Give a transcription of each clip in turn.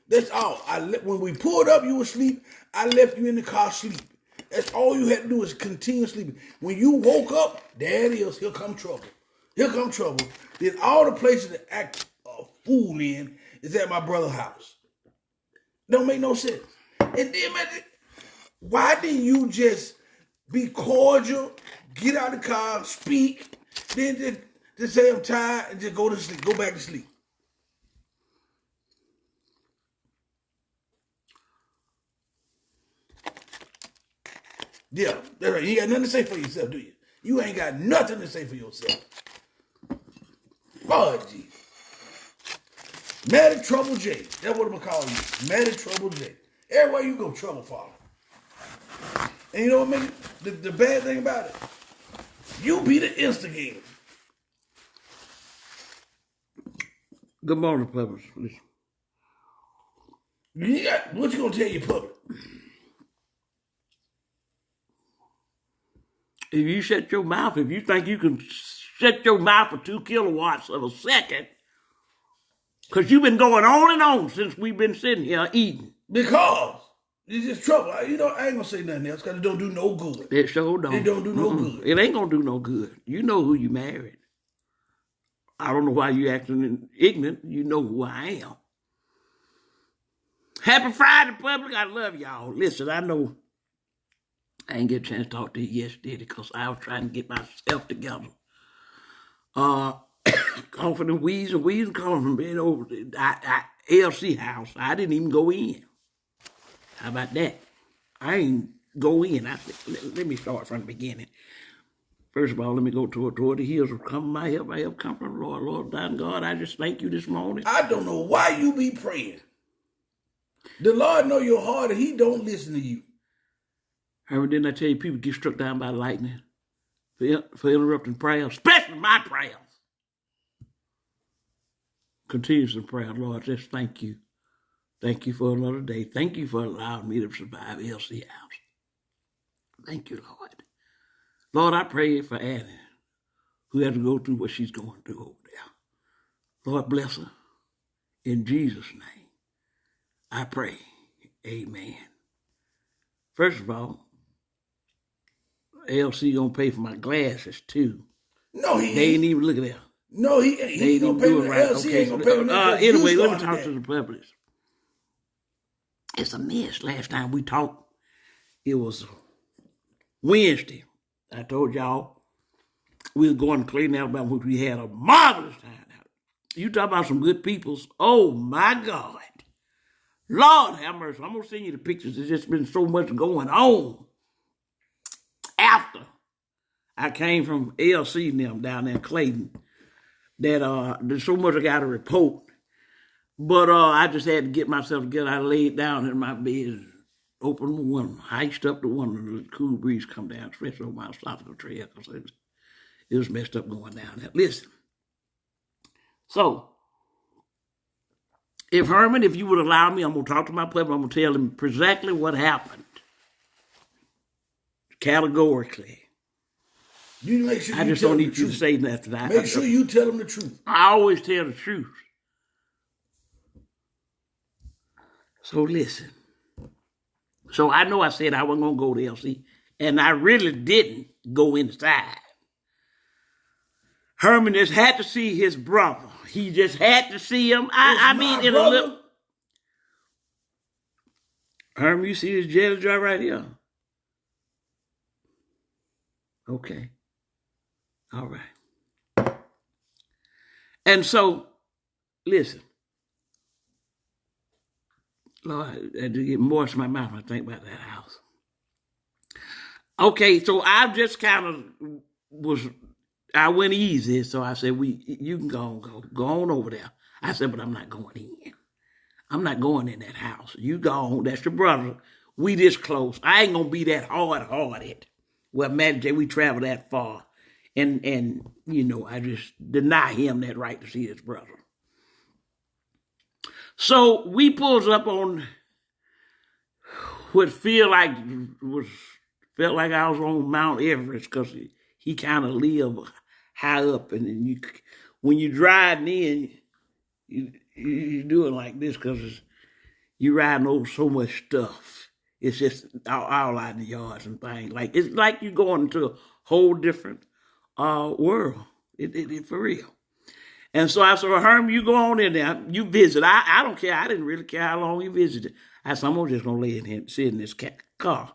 That's all. When we pulled up, you were asleep. I left you in the car sleeping. That's all you had to do is continue sleeping. When you woke up, there it is. Here come trouble. Here come trouble. Then all the places to act a fool in is at my brother's house. Don't make no sense. And then, man, why didn't you just be cordial, get out of the car, speak, then just say I'm tired and just go to sleep, go back to sleep? Yeah, that's right. You ain't got nothing to say for yourself, do you? You ain't got nothing to say for yourself. Lord Jesus. Mad at Trouble J. That's what I'm going to call you. Mad at Trouble J. Everywhere you go, trouble follow. And you know what makes the bad thing about it? You be the instigator. Good morning, public. Listen. What you going to tell your public? If you shut your mouth, if you think you can shut your mouth for 2 kilowatts of a second, because you've been going on and on since we've been sitting here eating. Because it's just trouble. I ain't going to say nothing else because it don't do no good. It sure don't. It don't do no good. It ain't going to do no good. You know who you married. I don't know why you acting ignorant. You know who I am. Happy Friday, public. I love y'all. Listen, I know I ain't get a chance to talk to you yesterday because I was trying to get myself together. Coughing and wheezing, coming from being over the LC house. I didn't even go in. How about that? I ain't go in. I said, let me start from the beginning. First of all, let me go toward the hills of come my help. My help come from the Lord. Lord, thy God, I just thank you this morning. I don't know why you be praying. The Lord know your heart and he don't listen to you. Herman, didn't I tell you people get struck down by lightning for interrupting prayers, especially my prayers? Continues in prayer, Lord, just thank you. Thank you for another day. Thank you for allowing me to survive LC House. Thank you, Lord. Lord, I pray for Annie, who had to go through what she's going through over there. Lord, bless her. In Jesus' name, I pray. Amen. First of all, LC gonna pay for my glasses too. No, he They ain't even look at that. No, he ain't gonna pay for the LC. Okay, Ain't gonna pay for that. Anyway, let me talk to the public. It's a mess. Last time we talked, it was Wednesday. I told y'all we were going to Clayton, Alabama, which we had a marvelous time out. You talk about some good peoples. Oh my God. Lord have mercy. I'm gonna send you the pictures. There's just been so much going on. After I came from LC and them down there in Clayton, that there's so much I got to report. But I just had to get myself together. I laid down in my bed, opened the window, hiked up the window, and the cool breeze come down, especially on my esophageal trail, because it was messed up going down there. Listen. So, if Herman, if you would allow me, I'm going to talk to my public. I'm going to tell him exactly what happened. Categorically. You make sure I just don't need you to say nothing. Make sure you tell them the truth. I always tell the truth. So listen. So I know I said I wasn't going to go to LC, and I really didn't go inside. Herman just had to see his brother. He just had to see him. I mean, in a little. Herman, you see this jelly jar right here? Okay. All right. And so, listen. Lord, I had to get moist in my mouth when I think about that house. Okay, so I just kind of I went easy, so I said, you can go on over there. I said, but I'm not going in. I'm not going in that house. You go on, that's your brother. We this close. I ain't gonna be that hard-hearted. Well, Matt J, we travel that far. And you know, I just deny him that right to see his brother. So we pulls up on what felt like I was on Mount Everest, because he kind of lived high up, and when you drive in, you do it like this because you riding over so much stuff. It's just all out in the yards and things. Like it's like you going into a whole different world. It for real. And so I said, well, Herm, you go on in there. You visit. I don't care. I didn't really care how long you visited. I said, I'm just going to lay in here, sit in this car,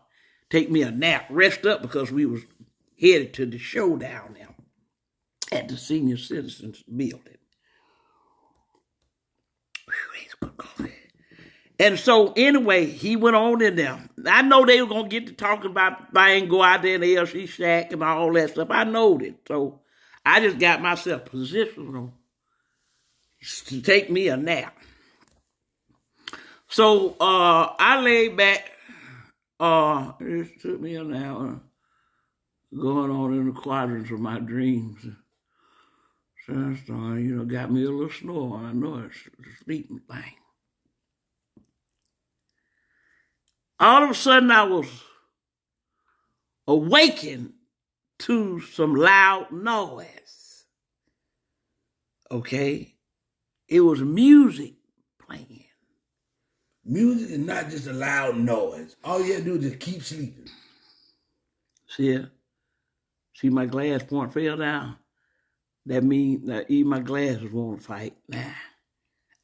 take me a nap, rest up, because we was headed to the showdown now at the Senior Citizens Building. And so anyway, he went on in there. I know they were going to get to talking about things, go out there in the LC shack and all that stuff. I know it. So I just got myself positioned to take me a nap. So I laid back. It took me an hour going on in the quadrants of my dreams. So I started, got me a little snore. I know it's a sleeping thing. All of a sudden, I was awakened to some loud noise. Okay? It was music playing. Music is not just a loud noise. All you have to do is just keep sleeping. See my glass point fell down? That means that even my glasses won't fight. Nah.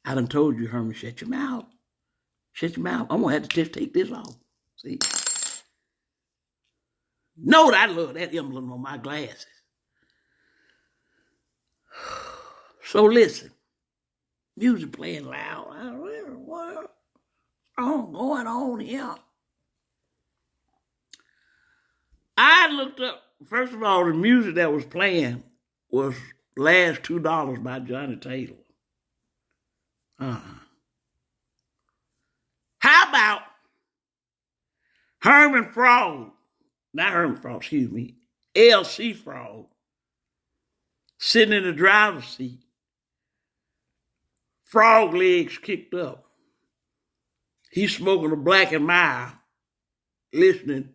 I done told you, Herman, shut your mouth. Shut your mouth. I'm going to have to just take this off. See? Know that I love that emblem on my glasses. So listen. Music playing loud. I don't know what's going on here. I looked up, first of all, the music that was playing was Last $2 by Johnny Taylor. How about Herman Frog, not Herman Frog, excuse me, L.C. Frog, sitting in the driver's seat, frog legs kicked up. He's smoking a Black and Mild, listening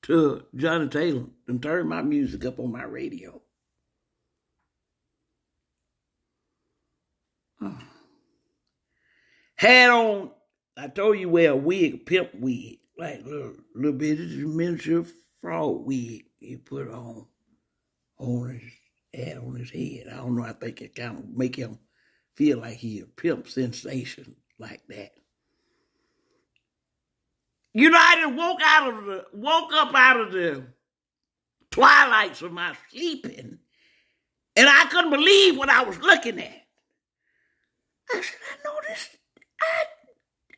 to Johnny Taylor and turn my music up on my radio. Had on, I told you, wear a wig, a pimp wig, like a little bit of miniature frog wig he put on his head. I don't know, I think it kind of make him feel like he a pimp sensation like that. I just woke up out of the twilights of my sleeping, and I couldn't believe what I was looking at. I said,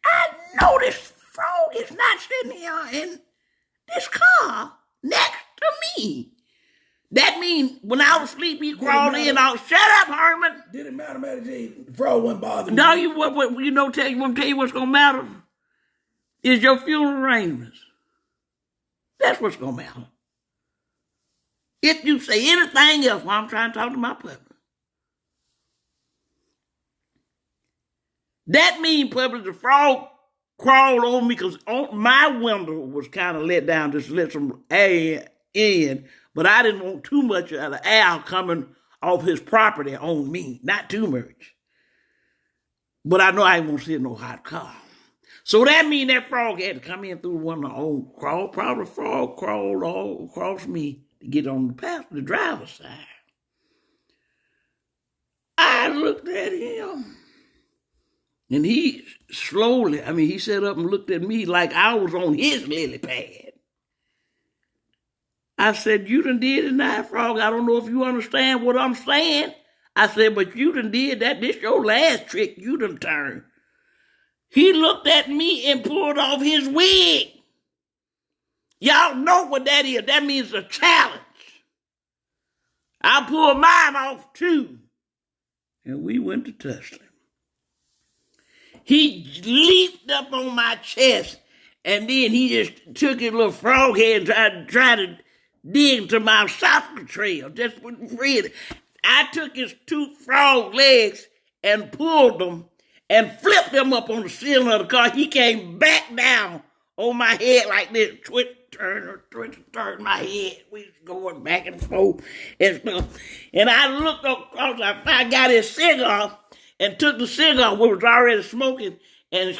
I know this frog is not sitting here in this car next to me. That means when I was asleep, he crawled in. Shut up, Herman. Didn't matter, J. The frog wasn't bothering no, me. You want to tell you what's gonna matter is your funeral arrangements. That's what's gonna matter. If you say anything else while I'm trying to talk to my public, that means public, the frog crawled on me because my window was kind of let down, just let some air in, but I didn't want too much of the air coming off his property on me, not too much. But I know I ain't gonna sit in no hot car. So that means that frog had to come in through one of the old crawl. Probably the frog crawled all across me to get on the driver's side. I looked at him. And he slowly, he sat up and looked at me like I was on his lily pad. I said, you done did it now, frog. I don't know if you understand what I'm saying. I said, but you done did that. This your last trick you done turned. He looked at me and pulled off his wig. Y'all know what that is. That means a challenge. I pulled mine off too. And we went to tussling. He leaped up on my chest, and then he just took his little frog head and tried to dig into my esophagus trail. Just free. I took his 2 frog legs and pulled them and flipped them up on the ceiling of the car. He came back down on my head like this, turn my head. We was going back and forth and stuff. And I looked across, I got his cigar. and took the cigar, which was already smoking, and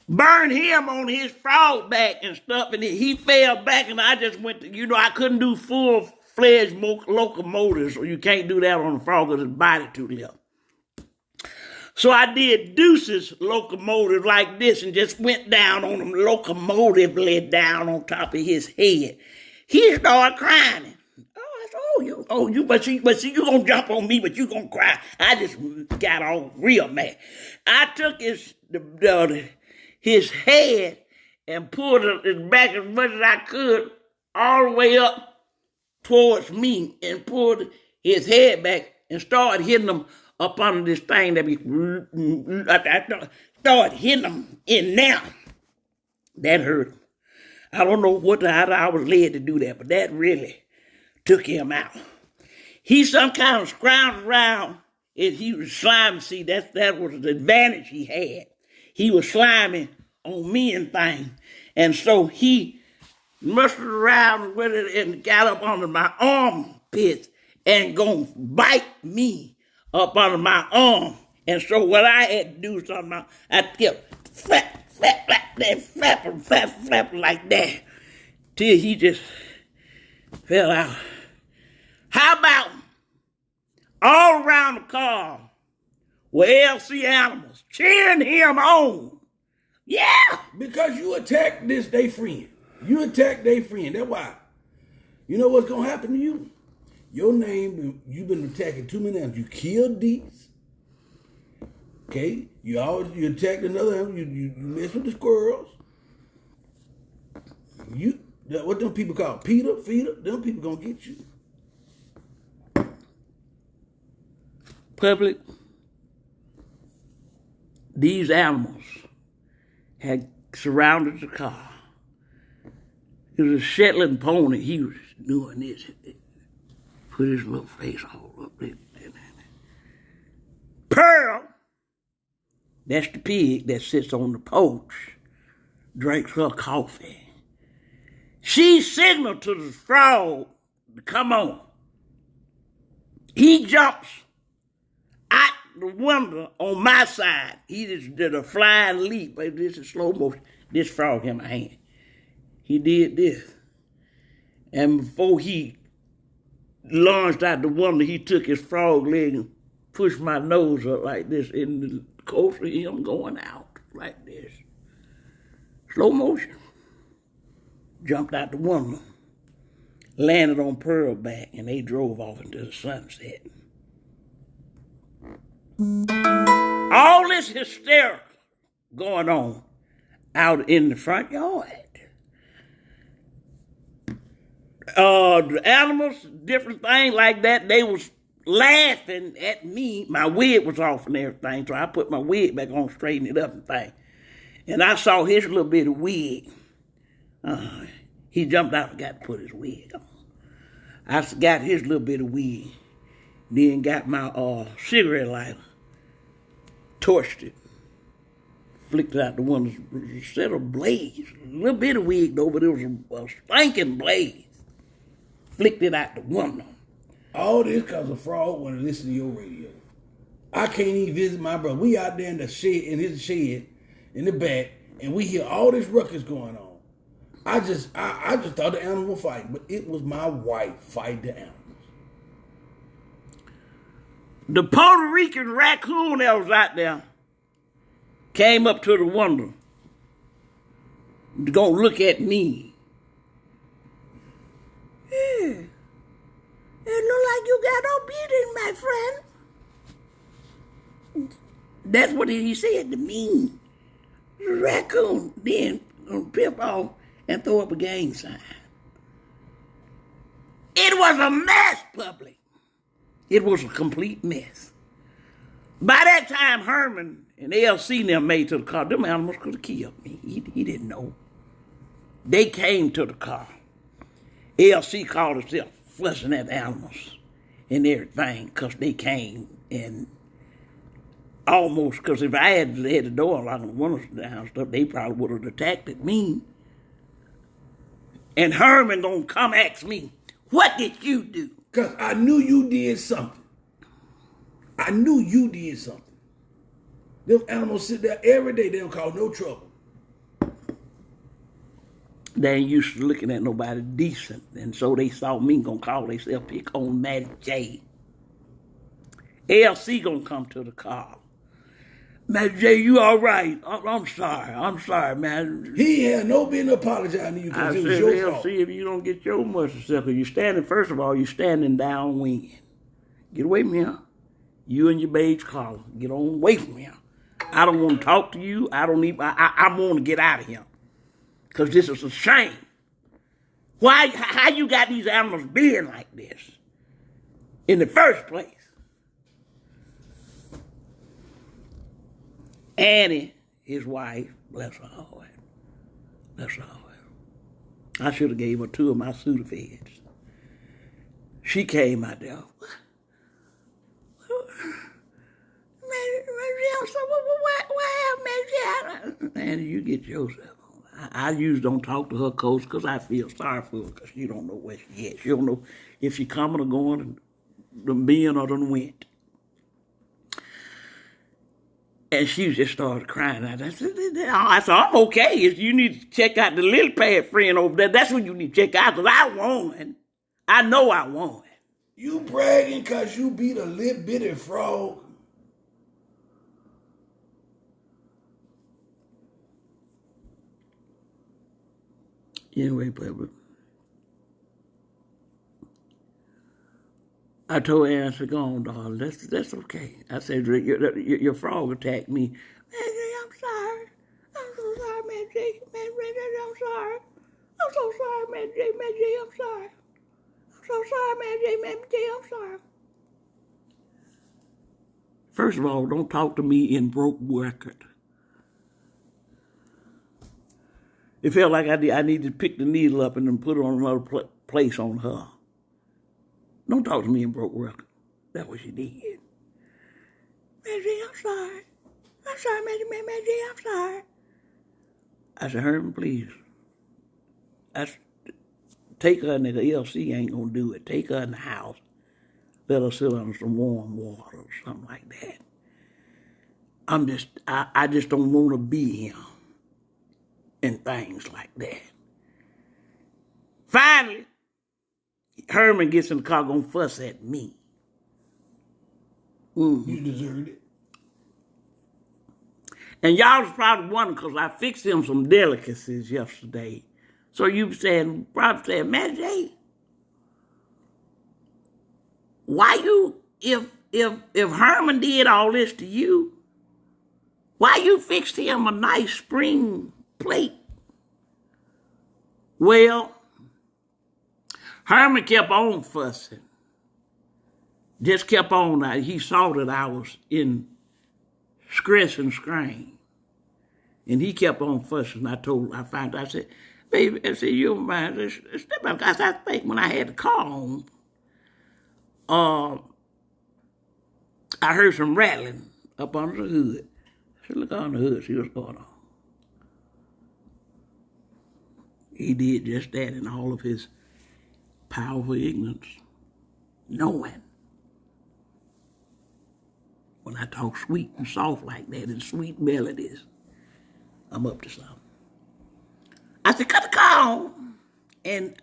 burned him on his frog back and stuff, and he fell back, and I just went to, I couldn't do full-fledged locomotives, so you can't do that on the frog because his body too little. So I did Deuce's locomotive like this and just went down on him, locomotively down on top of his head. He started crying. But see, you gonna jump on me, but you gonna cry. I just got on real mad. I took his head and pulled it back as much as I could, all the way up towards me, and pulled his head back and started hitting him up under this thing that I started hitting him in now. That hurt him. I don't know how I was led to do that, but that really took him out. He some kind of scrounged around, and he was slimy. See, that was the advantage he had. He was slimy on me and things. And so he mustered around with it and got up under my armpits and gonna bite me up under my arm. And so what I had to do was something, I kept flap like that, flapping like that, till he just fell out. How about all around the car were LC animals cheering him on? Yeah! Because you attacked their friend. You attacked their friend. That's why. You know what's going to happen to you? Your name, you've been attacking too many animals. You killed these. Okay? You attacked another animal. You mess with the squirrels. What them people call Peter, feeder, them people going to get you. Public, these animals had surrounded the car. It was a Shetland pony. He was doing this. Put his little face all up there. Pearl, that's the pig that sits on the porch, drinks her coffee. She signaled to the frog to come on. He jumps out the window on my side. He just did a flying leap. This is slow motion. This frog in my hand. He did this. And before he lunged out the window, he took his frog leg and pushed my nose up like this in the course of him going out like this. Slow motion. Jumped out the window, landed on Pearl back, and they drove off into the sunset. All this hysteria going on out in the front yard. The animals, different things like that, they was laughing at me. My wig was off and everything, so I put my wig back on, straighten it up and thing. And I saw his little bit of wig. He jumped out and got to put his wig on. I got his little bit of wig, then got my cigarette lighter, torched it, flicked it out the window, set a blaze. A little bit of wig though, but it was a stinking blaze. Flicked it out the window. All this because a frog want to listen to your radio. I can't even visit my brother. We out there in the shed, in his shed, in the back, and we hear all this ruckus going on. I just thought the animal were fighting, but it was my wife fighting the animals. The Puerto Rican raccoon that was out there came up to the window to go look at me. Hey, it look like you got no beating, my friend. That's what he said to me. The raccoon then gonna pip off and throw up a gang sign. It was a mess, public. It was a complete mess. By that time, Herman and LC and them made to the car. Them animals could have killed me. He didn't know. They came to the car. LC called himself fussing at the animals and everything because they came and almost, because if I had the door unlocked and the windows down stuff, they probably would have attacked at me. And Herman gonna come ask me, what did you do? Because I knew you did something. I knew you did something. Them animals sit there every day. They don't cause no trouble. They ain't used to looking at nobody decent. And so they saw me gonna call themselves pick on Matty J. LC gonna come to the car. Matty J, you all right? I'm sorry. I'm sorry, man. He had no business apologizing to you I because said, it was your fault. LC, if you don't get your mustard circle, you standing, first of all, you standing downwind. Get away from here. You and your beige collar. Get on away from here. I don't want to talk to you. I don't need, I want to get out of here. Because this is a shame. Why, how you got these animals being like this in the first place? Annie, his wife, bless her heart. Bless her heart. I should have gave her 2 of my Sudafeds. She came out there. And you get yourself. I usually don't talk to her coach because I feel sorry for her because she don't know where she is. She don't know if she coming or going, done been or done went. And she just started crying out. I said, I'm okay. You need to check out the lily pad friend over there. That's what you need to check out because I won. I know I won. You bragging because you beat a little bitty frog. Anyway, Playboy. I told Anne, I said, go on, darling. That's okay. I said, your frog attacked me. Maggie, I'm sorry. I'm so sorry, Maggie. I'm sorry. I'm so sorry, Maggie. I'm sorry. I'm so sorry, Maggie. I'm sorry. First of all, don't talk to me in broke record. It felt like I needed to pick the needle up and then put it on another place on her. Don't talk to me in broke record. That's what she did. Maggie, I'm sorry. I'm sorry, Maggie, I'm sorry. I said, Herman, please. Take her in the LC ain't gonna do it. Take her in the house. Let her sit under some warm water or something like that. I just don't want to be him. And things like that. Finally, Herman gets in the car gonna fuss at me. Mm-hmm. You deserved it. And y'all was probably wondering because I fixed him some delicacies yesterday. So you probably saying, man, Jay, why you, if Herman did all this to you, why you fixed him a nice spring plate? Well, Herman kept on fussing. Just kept on. He saw that I was in stress and strain. And he kept on fussing. I said, baby, I said, you don't mind. Step back. I think when I had the car on, I heard some rattling up under the hood. I said, look on the hood, see what's going on. He did just that in all of his powerful ignorance, knowing when I talk sweet and soft like that and sweet melodies, I'm up to something. I said, cut the car on, and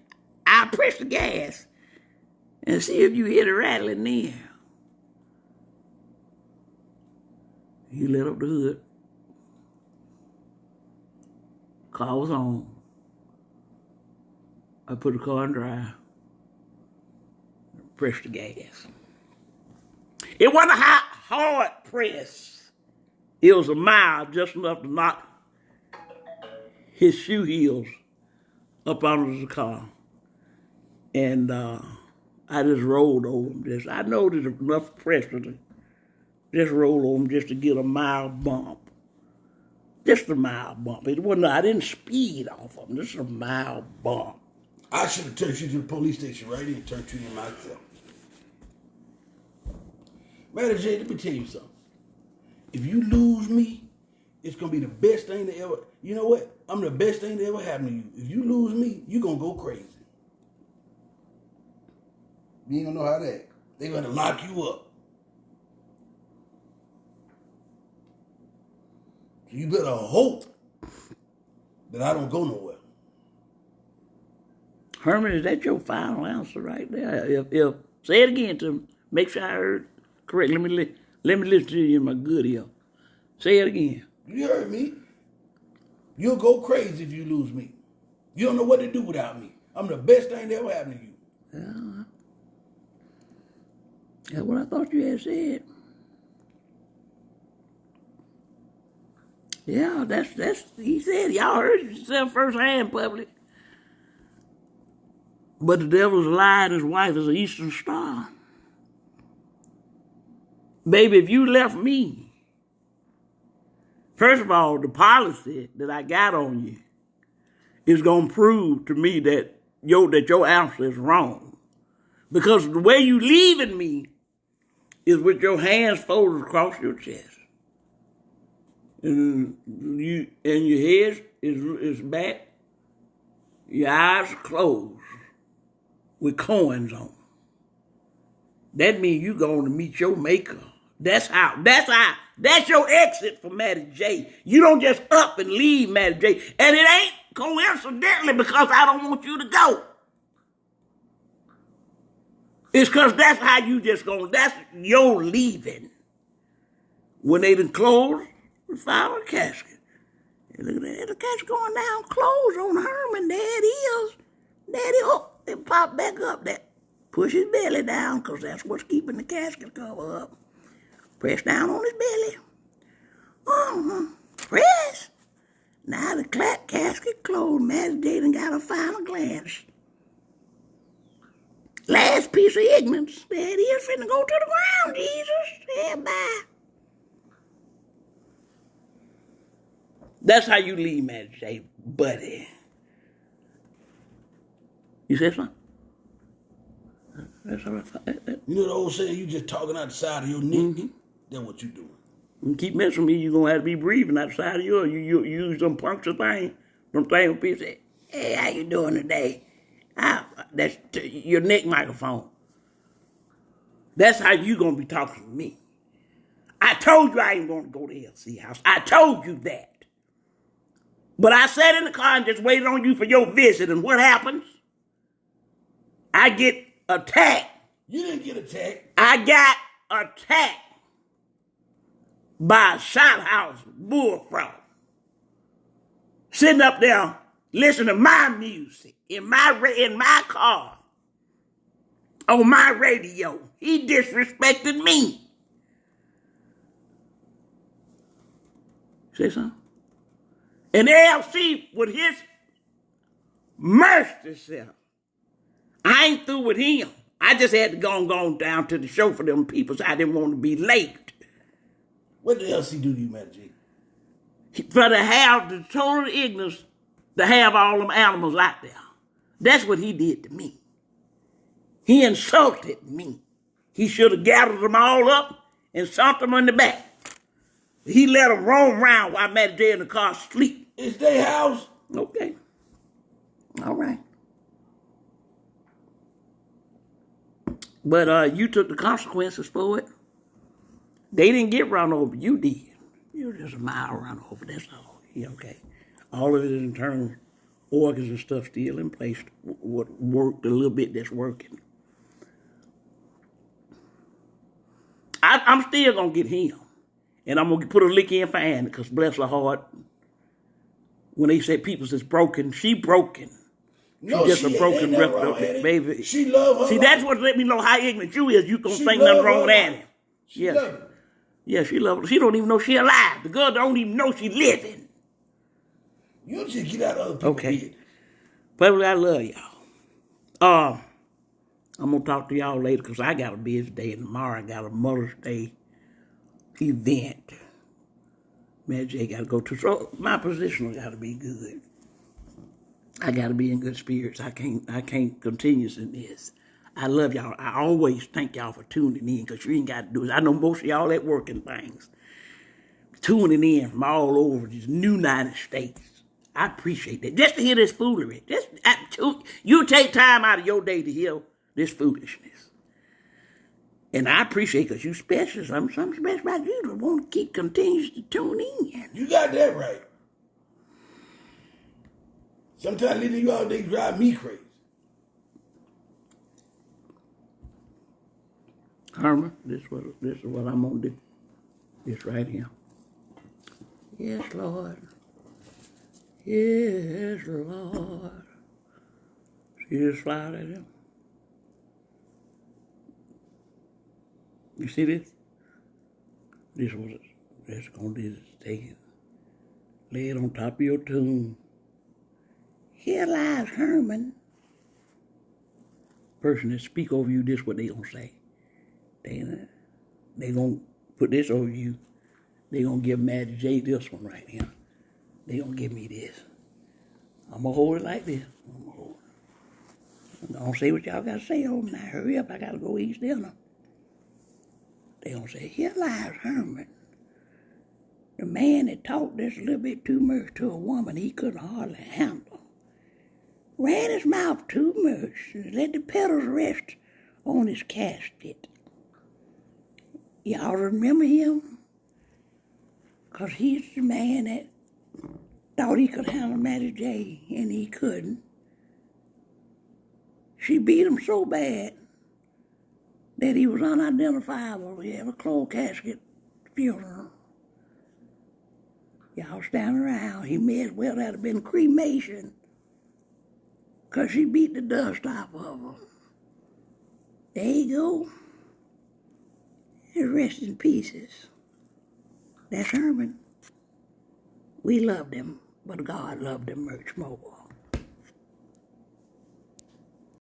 I'll press the gas and see if you hear the rattling there. He lit up the hood. Car was on. I put the car in drive. Pressed the gas. It wasn't a hard press. It was a mild, just enough to knock his shoe heels up under the car. And I just rolled over him. I know there's enough pressure to just roll over him just to get a mild bump. Just a mild bump. I didn't speed off of him. Just a mild bump. I should have turned you to the police station right here and turned you in myself. Matty J, let me tell you something. If you lose me, it's going to be the best thing that ever... You know what? I'm the best thing that ever happened to you. If you lose me, you're going to go crazy. You ain't going to know how to act. They're going to lock you up. You better hope that I don't go nowhere. Herman, is that your final answer right there? If say it again to me. Make sure I heard correct. Let me listen to you in my good ear. Say it again. You heard me. You'll go crazy if you lose me. You don't know what to do without me. I'm the best thing that ever happened to you. Yeah, that's what I thought you had said. Yeah, that's he said. Y'all heard it yourself firsthand, public. But the devil's lie and his wife is an eastern star. Baby, if you left me, first of all, the policy that I got on you is going to prove to me that your answer is wrong. Because the way you leaving me is with your hands folded across your chest. And your head is back, your eyes are closed with coins on. That means you going to meet your maker. That's your exit for Matty J. You don't just up and leave Matty J. And it ain't coincidentally because I don't want you to go. It's because that's how you just going, that's your leaving. When they done close the final casket. And look at that, the casket going down, close on Herman. There it is. Daddy, oh, it pop back up. That push his belly down, because that's what's keeping the casket cover up. Press down on his belly. Press. Now the casket closed. Matty J done got a final glance. Last piece of ignorance. There it is, finna go to the ground, Jesus. Yeah, bye. That's how you leave Matty J, buddy. You said something? That's all right. You know the old saying, you just talking out the side of your neck? Mm-hmm. That's what you doing. You keep messing with me, you're going to have to be breathing outside of you use them puncture things. Them things when people say, hey, how you doing today? That's your neck microphone. That's how you going to be talking to me. I told you I ain't going to go to LC house. I told you that. But I sat in the car and just waited on you for your visit. And what happens? I get attacked. You didn't get attacked. I got attacked by a shot house bullfrog. Sitting up there listening to my music in my car on my radio. He disrespected me. Say something? And ALC with his mercy self. I ain't through with him. I just had to go down to the show for them people, so I didn't want to be late. What did LC do to you, Matty J? For to have the total ignorance to have all them animals out there. That's what he did to me. He insulted me. He should have gathered them all up and shot them in the back. He let them roam around while Matty J in the car sleep. It's their house. Okay. All right. But you took the consequences for it. They didn't get run over. You did. You were just a mile run over. That's all. Yeah, okay. All of it is internal organs and stuff still in place. What worked a little bit that's working. I'm still going to get him. And I'm going to put a lick in for Annie, because bless her heart, when they say people's is broken, she broken. No, just she a broken replica, baby. She love her. See, that's what let me know how ignorant you is. You gonna think nothing wrong with Annie. She love her. Yeah, she love her. She don't even know she alive. The girl don't even know she living. You just get out of other people's business. But I love y'all. I'm gonna talk to y'all later because I got a busy day, and tomorrow I got a Mother's Day event. Matty J got to go to. So my position got to be good. I got to be in good spirits. I can't continue in this. I love y'all. I always thank y'all for tuning in, because you ain't got to do it. I know most of y'all at work and things. Tuning in from all over these new United States. I appreciate that. Just to hear this foolery. You take time out of your day to hear this foolishness. And I appreciate because you special. Something special about you that want to continues to tune in. You got that right. Sometimes leaving you out, they drive me crazy. Herman, this is what I'm gonna do. This right here. Yes, Lord. Yes, Lord. See this slide right there? You see this? This gonna do is take it, lay it on top of your tomb. Here lies Herman. Person that speak over you, this what they gonna say. They gonna put this over you. They gonna give Maddie J this one right here. They gonna give me this. I'm gonna hold it like this. I'm gonna hold it. I'm gonna say what y'all gotta say over now. Hurry up, I gotta go eat dinner. They gonna say, here lies Herman. The man that talked this a little bit too much to a woman he couldn't hardly handle. Ran his mouth too much and let the petals rest on his casket. Y'all remember him? Because he's the man that thought he could handle Maddie J, and he couldn't. She beat him so bad that he was unidentifiable. We have a closed casket funeral. Y'all stand around. He may as well have been cremation because she beat the dust off of him. There you go. And rest in pieces. That's Herman. We loved him, but God loved him much more.